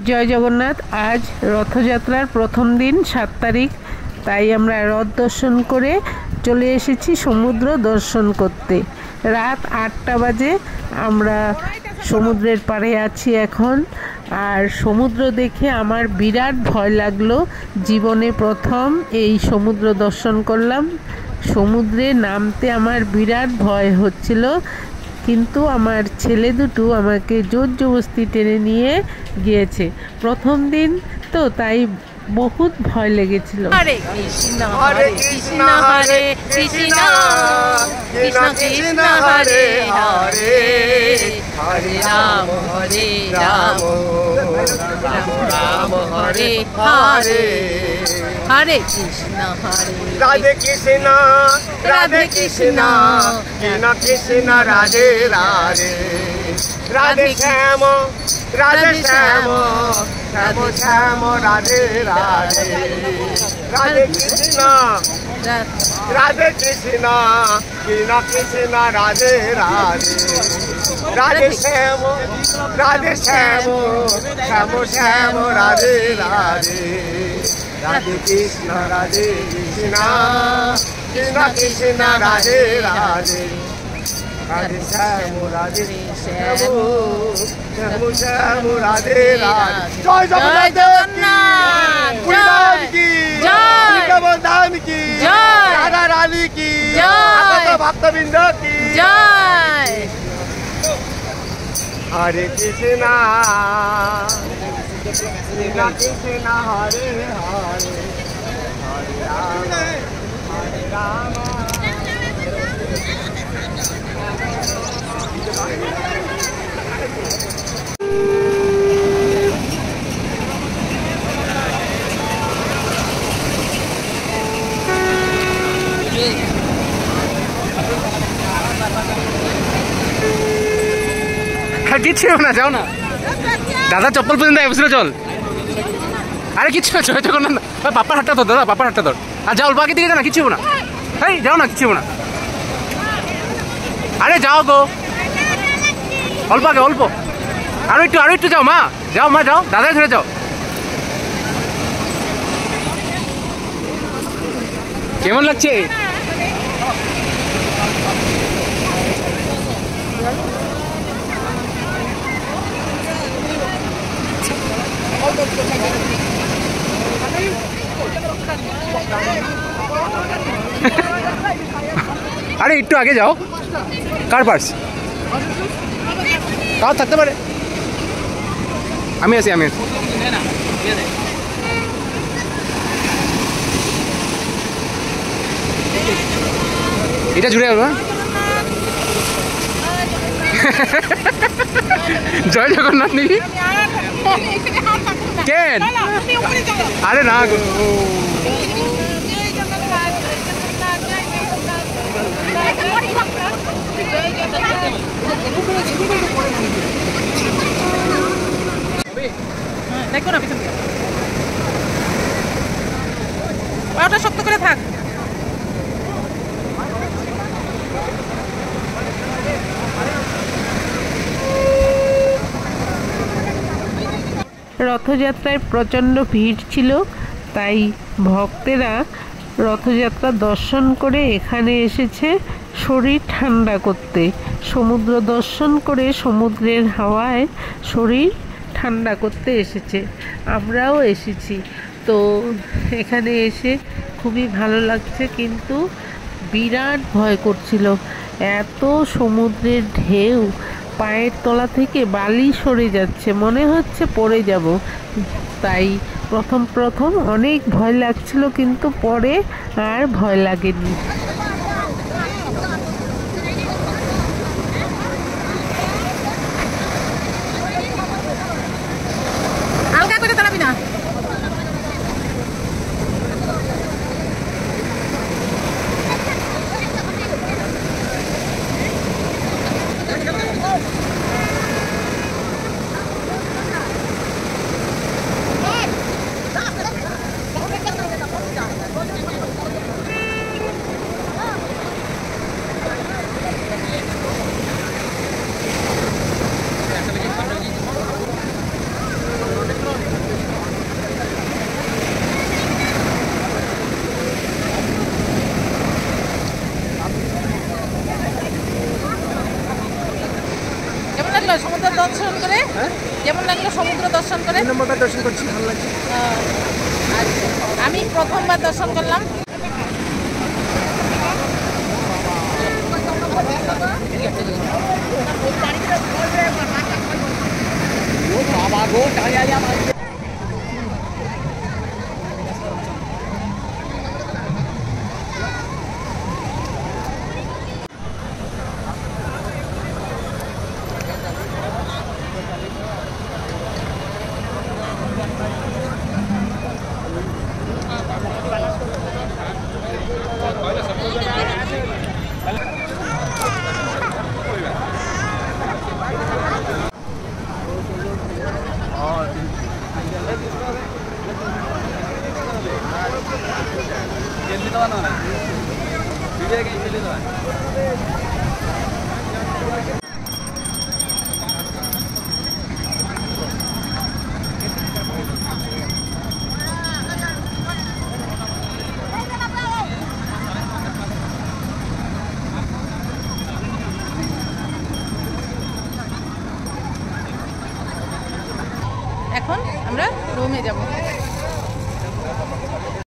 জয় জগন্নাথ। আজ রথযাত্রার প্রথম দিন, 7 তারিখ। তাই আমরা রথ দর্শন করে চলে এসেছি সমুদ্র দর্শন করতে। রাত 8টা বাজে। আমরা সমুদ্রের পাড়ে আছি এখন। আর সমুদ্র দেখে আমার বিরাট ভয় লাগলো। জীবনে প্রথম এই সমুদ্র দর্শন করলাম। সমুদ্রে নামতে আমার বিরাট ভয় হচ্ছিল, কিন্তু আমার ছেলে দুটো আমাকে জোর জবরদস্তি টেনে নিয়ে গিয়েছে। প্রথম দিন তো, তাই বহুত ভয় লেগেছিল। হরে কৃষ্ণ হরে কৃষ্ণ হরে কৃষ্ণ কৃষ্ণ কৃষ্ণ হরে হরে হরে রাম রাম রাম হরে হরে হরে কৃষ্ণ হরে রাধে কৃষ্ণ রাধে কৃষ্ণ কৃষ্ণ কৃষ্ণ রাধে রাধে রাধে শ্যাম রাধে শ্যাম শ্যাম শ্যাম রাধে রাধে রাধে কৃষ্ণ রাধে কৃষ্ণ কৃষ্ণ কৃষ্ণ রাধে রাধে রাধে শ্যাম রাধে শ্যাম শ্যাম শ্যাম রাধে রাধে রাধে কৃষ্ণ কৃষ্ণ কৃষ্ণ রাধে রাধে রাধে শ্যাম রাধে শ্যাম শ্যাম শ্যাম রাধে রাধে। জয় জগন্নাথ কি জয় গোবর্ধন কি জয় রাধা রানী কি জয় ভক্তবৃন্দ কি জয়। হরে কৃষ্ণ কৃষ্ণ কৃষ্ণ হরে হরে হরে রাম হরে রাম। কিচ্ছু না, যাও না দাদা, চপ্পল পর্যন্ত এবছর চল। আরে কিচ্ছু না, জয় জগন্নাথ। পাপার হাটটা ধর দাদা, পাপার হাটটা ধর। আর যাও, অল্প আগে দিকে যাও না, কিচ্ছু না। এই যাও না, কিচ্ছু না। আরে যাও গো, অল্প আগে, অল্প আরো একটু যাও মা, যাও মা, যাও দাদা ধরে যাও। কেমন লাগছে? আরে একটু আগে যাও। কার পার্স? কার থাকতে পারে। আমি আছি। এটা জুড়ে যাবো। জয় জগন্নাথ নাকি? কেন? আরে না গো, দেখো না পিছন দিকে, ওটা শক্ত করে থাক। রথযাত্রায় প্রচণ্ড ভিড় ছিল, তাই ভক্তেরা রথযাত্রা দর্শন করে এখানে এসেছে শরীর ঠান্ডা করতে। সমুদ্র দর্শন করে সমুদ্রের হাওয়ায় শরীর ঠান্ডা করতে এসেছে। আমরাও এসেছি। তো এখানে এসে খুবই ভালো লাগছে, কিন্তু বিরাট ভয় করছিল। এত সমুদ্রের ঢেউ, পায়ের তলা থেকে বালি সরে যাচ্ছে, মনে হচ্ছে পড়ে যাব। তাই প্রথম অনেক ভয় লাগছিল, কিন্তু পরে আর ভয় লাগেনি। হালকা করে দাঁড়াবি না। কেমন লাগলো সমুদ্র দর্শন করে? 2 নম্বরটা দর্শন করছি, ভালো লাগছে। আচ্ছা, আমি প্রথমবার দর্শন করলাম। এখন আমরা রুমে যাব।